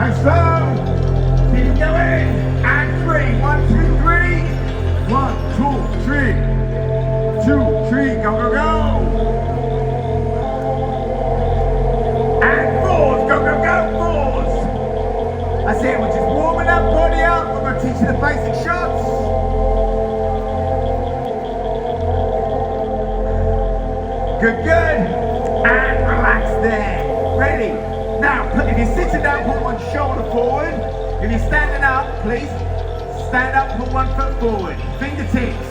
And slow. Keep it going. And 3. 1, 2, 3. 1, 2, 3. 2, 3. Go, go, go. And 4s. Go, go, go. 4s. That's it. We're just warming up, body up. We're going to teach you the basic shots. Good, good. And relax there. Ready? Now, if you're sitting down, put one shoulder forward. If you're standing up, please stand up, put one foot forward. Fingertips.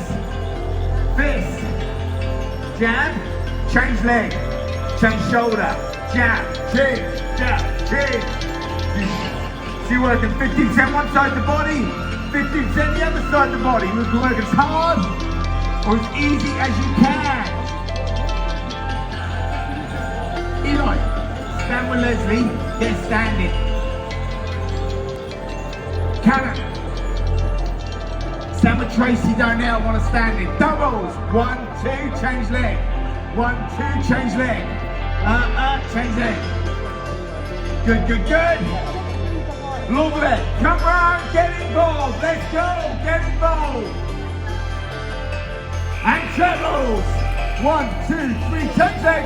Fist. Jab. Change leg. Change shoulder. Jab. Change. Jab. Change. So you're working 15% one side of the body, 15% the other side of the body. You can work as hard or as easy as you can. Eli, stand with Leslie, get standing. Callum, stand with Tracy down there, I want to stand in. Doubles, 1, 2, change leg. 1, 2, change leg. Change leg. Good, good, good. Lovely. Come round, get involved. Let's go, get involved. And trebles. 1, 2, 3, change leg.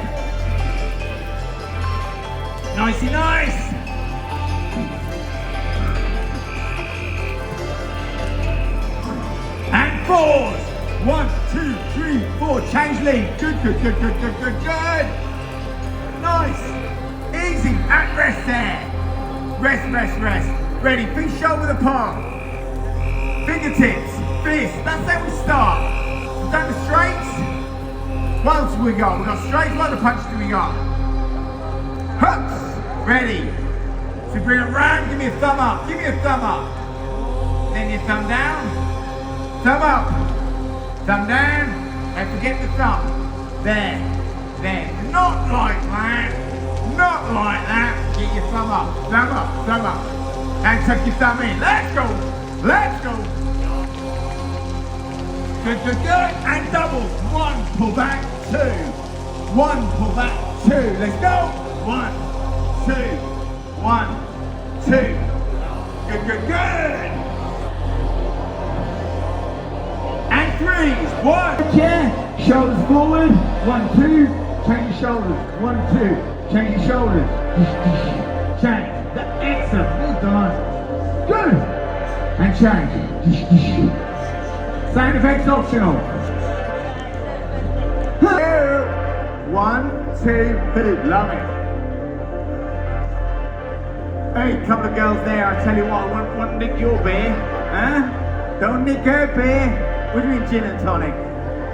Nicey nice. And 4s. 1, 2, 3, 4. Change leg. Good, good, good, good, good, good, good. Nice. Easy. And rest there. Rest, rest, rest. Ready. Feet shoulder apart. Fingertips. Fist. That's how we start. We've done the straights. What else have we got? We've got straights. What other punches do we got? Hooks. Ready. So bring it round. Give me a thumb up. Give me a thumb up. Then your thumb down. Thumb up. Thumb down. And forget the thumb. There. There. Not like that. Not like that. Get your thumb up. Thumb up. Thumb up. And tuck your thumb in. Let's go. Let's go. Good, good, good. And doubles. 1, pull back, 2. 1, pull back, 2. Let's go. 1, 2. 1, 2. Good, good, good. And 3s. 1. Chair. Shoulders forward. 1, 2. Change your shoulders. 1, 2. Change your shoulders. Change. Excellent. Well done. Good. And change. Sound effects optional. 1, 2, 3. Love it. Hey, couple of girls there. I tell you what, I want to nick your beer. Huh? Don't nick her beer. What do you mean gin and tonic?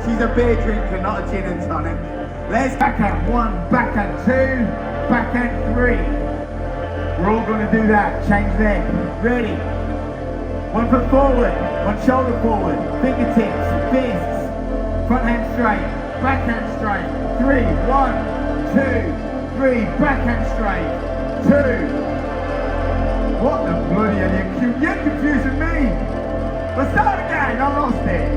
She's a beer drinker, not a gin and tonic. Let's backhand 1, backhand 2, backhand 3. We're all going to do that. Change leg. Ready. 1 foot forward. 1 shoulder forward. Fingertips. Fists. Front hand straight. Backhand straight. 3. 1, 2, 3. Backhand straight. 2. What the bloody hell? You're confusing me. Well, start again. I lost it.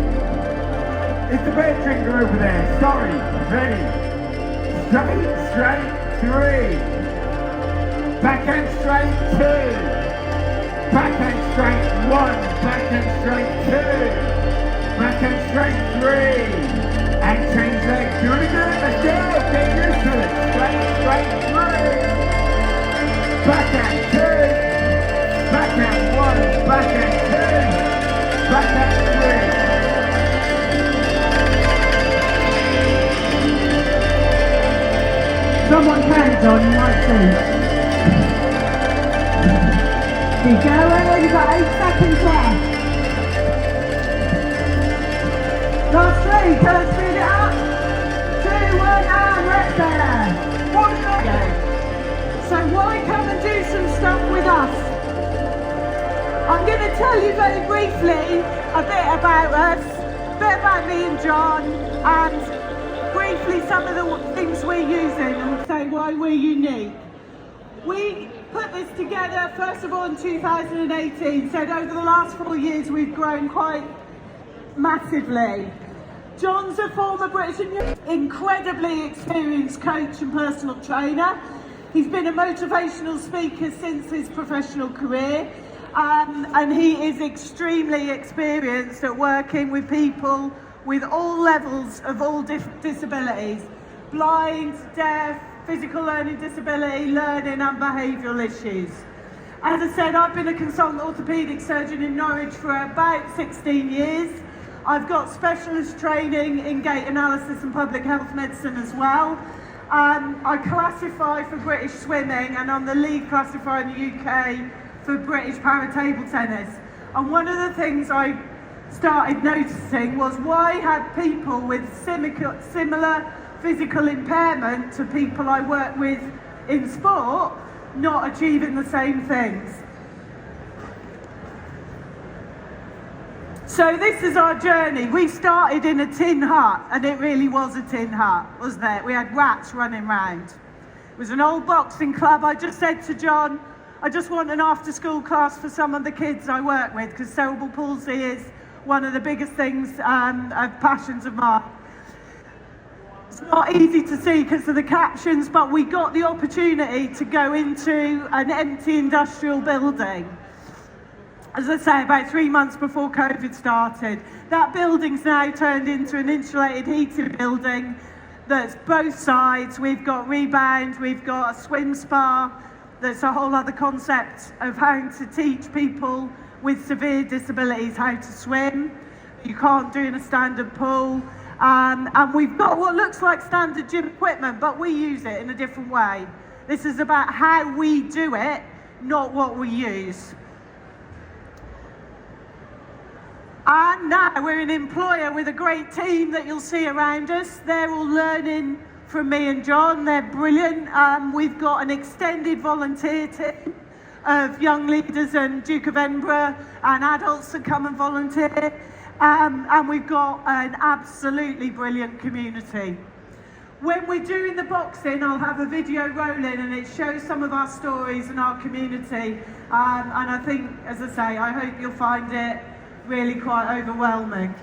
It's the beer drinker over there. Sorry. Ready. Straight. Straight. 3. Backhand straight, 2. Backhand straight, 1. Backhand straight, 2. Backhand straight, 3. And change leg. Do it again. Let's go. Get used to it. Straight, straight, 3. Backhand 2. Backhand 1. Backhand 2. Backhand 3. Someone hands on, you might see. Keep going, you've got 8 seconds left. Last 3, turn speed it up. 2, 1, and rest there. What did I go? So why come and do some stuff with us? I'm going to tell you very briefly a bit about us, a bit about me and John, and briefly some of the things we're using and say why we're unique. We put this together first of all in 2018, so over the last 4 years we've grown quite massively. John's a former British and incredibly experienced coach and personal trainer. He's been a motivational speaker since his professional career, and he is extremely experienced at working with people with all levels of all disabilities: blind, deaf, physical learning disability, learning and behavioural issues. As I said, I've been a consultant orthopaedic surgeon in Norwich for about 16 years. I've got specialist training in gait analysis and public health medicine as well. I classify for British swimming, and I'm the lead classifier in the UK for British para table tennis. And one of the things I started noticing was why had people with similar physical impairment to people I work with in sport not achieving the same things. So this is our journey. We started in a tin hut, and it really was a tin hut, wasn't it? We had rats running around. It was an old boxing club. I just said to John, I just want an after-school class for some of the kids I work with, because cerebral palsy is one of the biggest things, of passions of mine. It's not easy to see because of the captions, but we got the opportunity to go into an empty industrial building. As I say, about 3 months before COVID started. That building's now turned into an insulated heated building that's both sides. We've got rebound, we've got a swim spa. There's a whole other concept of how to teach people with severe disabilities how to swim. You can't do in a standard pool. And we've got what looks like standard gym equipment, but we use it in a different way. This is about how we do it, not what we use. And now we're an employer with a great team that you'll see around us. They're all learning from me and John. They're brilliant. We've got an extended volunteer team of young leaders and Duke of Edinburgh and adults that come and volunteer. And we've got an absolutely brilliant community. When we're doing the boxing, I'll have a video rolling and it shows some of our stories and our community. And I think, as I say, I hope you'll find it really quite overwhelming.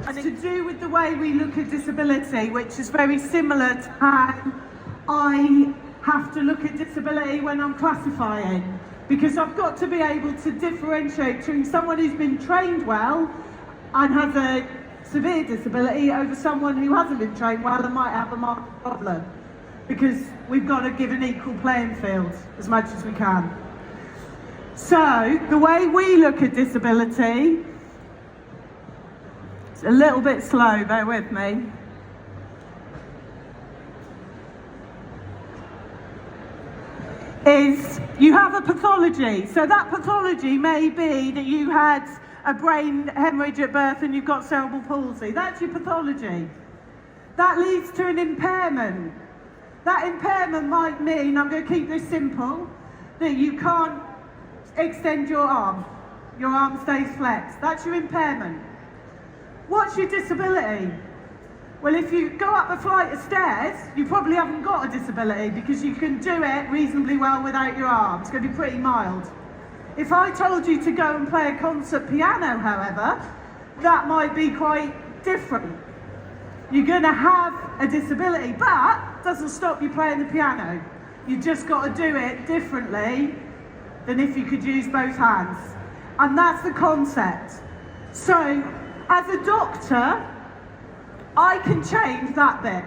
And it's to do with the way we look at disability, which is very similar to how I have to look at disability when I'm classifying. Because I've got to be able to differentiate between someone who's been trained well and has a severe disability over someone who hasn't been trained well and might have a marked problem. Because we've got to give an equal playing field as much as we can. So, the way we look at disability, it's a little bit slow, bear with me. Is you have a pathology. So that pathology may be that you had a brain hemorrhage at birth and you've got cerebral palsy. That's your pathology. That leads to an impairment. That impairment might mean, I'm going to keep this simple, that you can't extend your arm. Your arm stays flexed. That's your impairment. What's your disability? Well, if you go up a flight of stairs, you probably haven't got a disability because you can do it reasonably well without your arm. It's going to be pretty mild. If I told you to go and play a concert piano, however, that might be quite different. You're going to have a disability, but it doesn't stop you playing the piano. You've just got to do it differently than if you could use both hands. And that's the concept. So, as a doctor, I can change that bit.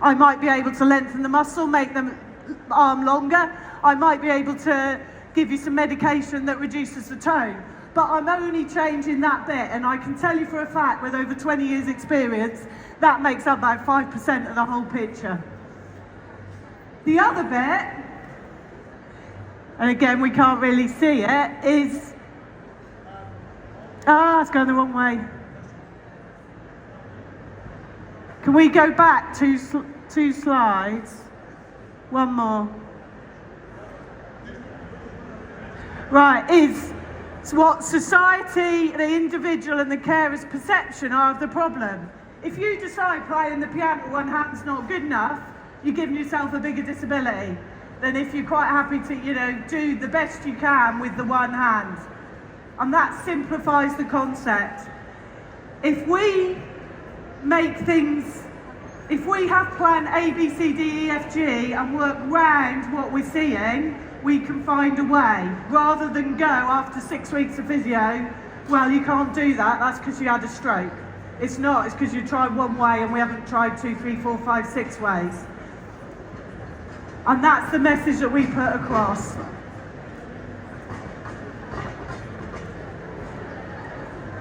I might be able to lengthen the muscle, make the arm longer. I might be able to give you some medication that reduces the tone. But I'm only changing that bit, and I can tell you for a fact, with over 20 years experience, that makes up about 5% of the whole picture. The other bit, and again we can't really see it, is... it's going the wrong way. Can we go back two slides? One more. Right, is what society, the individual and the carer's perception are of the problem. If you decide playing the piano one hand's not good enough, you're giving yourself a bigger disability than if you're quite happy to, do the best you can with the one hand. And that simplifies the concept. If we make things, if we have plan A, B, C, D, E, F, G and work round what we're seeing, we can find a way, rather than go after 6 weeks of physio, well, you can't do that, that's because you had a stroke. It's not, it's because you tried one way and we haven't tried 2, 3, 4, 5, 6 ways. And that's the message that we put across.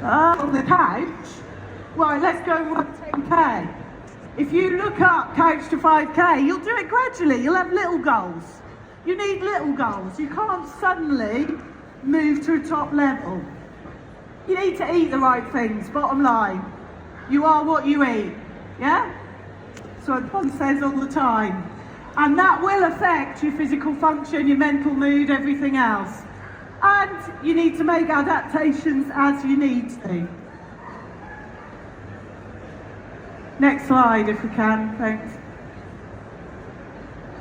On the couch, right, let's go and run 10k. If you look up couch to 5k, you'll do it gradually, you'll have little goals. You need little goals, you can't suddenly move to a top level. You need to eat the right things, bottom line. You are what you eat, yeah? So what Pon says all the time. And that will affect your physical function, your mental mood, everything else. And you need to make adaptations as you need to. Next slide if we can, thanks.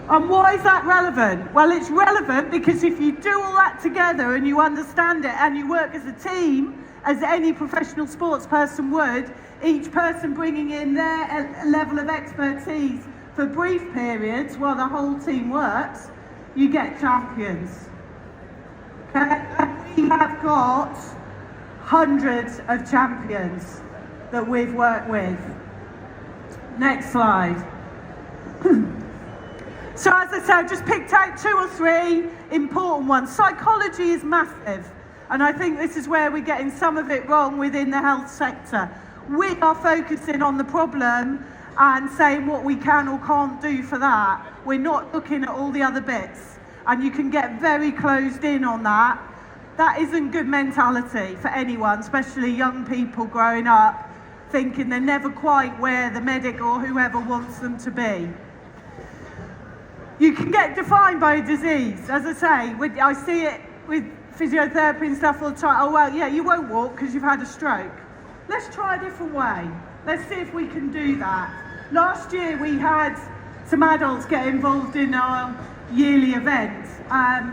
And why is that relevant? Well, it's relevant because if you do all that together and you understand it and you work as a team, as any professional sports person would, each person bringing in their level of expertise for brief periods while the whole team works, you get champions. Okay? And we have got hundreds of champions that we've worked with. Next slide. So as I said, I just picked out 2 or 3 important ones. Psychology is massive, and I think this is where we're getting some of it wrong within the health sector. We are focusing on the problem and saying what we can or can't do for that. We're not looking at all the other bits, and you can get very closed in on that. That isn't good mentality for anyone, especially young people growing up, thinking they're never quite where the medic or whoever wants them to be. You can get defined by a disease. As I say, I see it with physiotherapy and stuff all the time. Oh, well, yeah, you won't walk because you've had a stroke. Let's try a different way. Let's see if we can do that. Last year we had some adults get involved in our yearly event.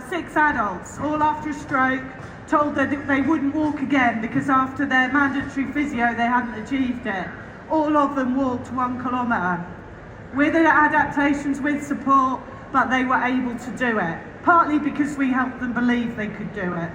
6 adults, all after a stroke, told that they wouldn't walk again because after their mandatory physio they hadn't achieved it. All of them walked 1 kilometre. With adaptations, with support, but they were able to do it. Partly because we helped them believe they could do it.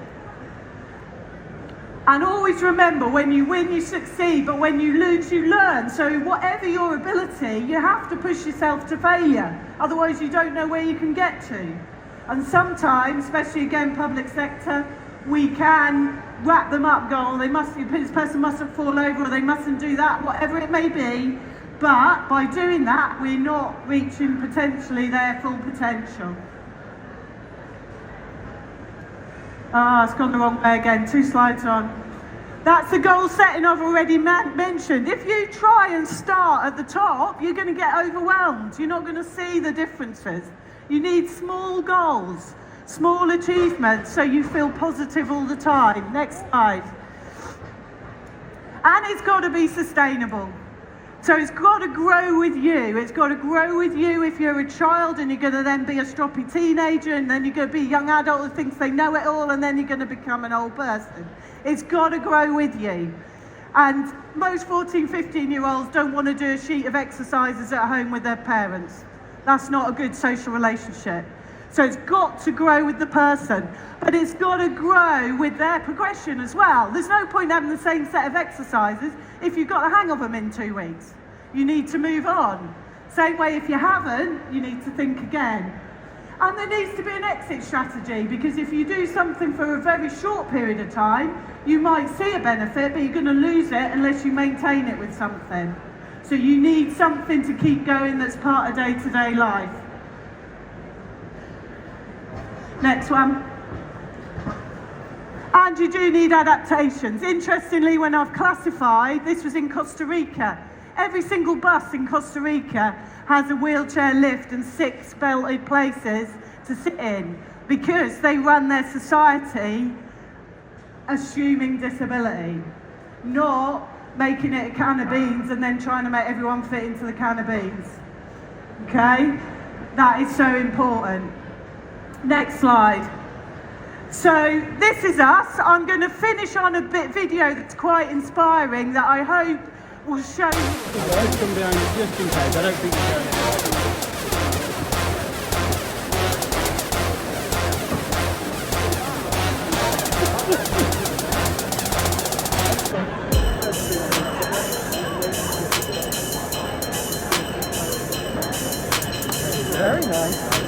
And always remember, when you win, you succeed, but when you lose, you learn. So whatever your ability, you have to push yourself to failure. Otherwise, you don't know where you can get to. And sometimes, especially again, public sector, we can wrap them up, go, oh, this person mustn't fall over, or they mustn't do that, whatever it may be. But by doing that, we're not reaching potentially their full potential. It's gone the wrong way again, 2 slides on. That's the goal setting I've already mentioned. If you try and start at the top, you're going to get overwhelmed. You're not going to see the differences. You need small goals, small achievements, so you feel positive all the time. Next slide. And it's got to be sustainable. So it's got to grow with you. It's got to grow with you if you're a child and you're going to then be a stroppy teenager, and then you're going to be a young adult who thinks they know it all, and then you're going to become an old person. It's got to grow with you. And most 14, 15-year-olds don't want to do a sheet of exercises at home with their parents. That's not a good social relationship. So it's got to grow with the person, but it's got to grow with their progression as well. There's no point having the same set of exercises if you've got the hang of them in 2 weeks. You need to move on. Same way, if you haven't, you need to think again. And there needs to be an exit strategy, because if you do something for a very short period of time, you might see a benefit, but you're going to lose it unless you maintain it with something. So you need something to keep going that's part of day-to-day life. Next one. And you do need adaptations. Interestingly, when I've classified, this was in Costa Rica. Every single bus in Costa Rica has a wheelchair lift and 6 belted places to sit in, because they run their society assuming disability, not making it a can of beans and then trying to make everyone fit into the can of beans. Okay? That is so important. Next slide. So this is us. I'm going to finish on a video that's quite inspiring, that I hope will show you. Let's come behind you just in case. I don't think you're going anywhere. Very nice.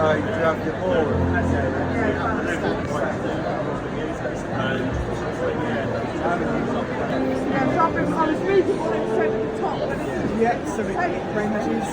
side to have your ball. Yeah, so I was reading what it said at the top. And Yeah, so it ranges.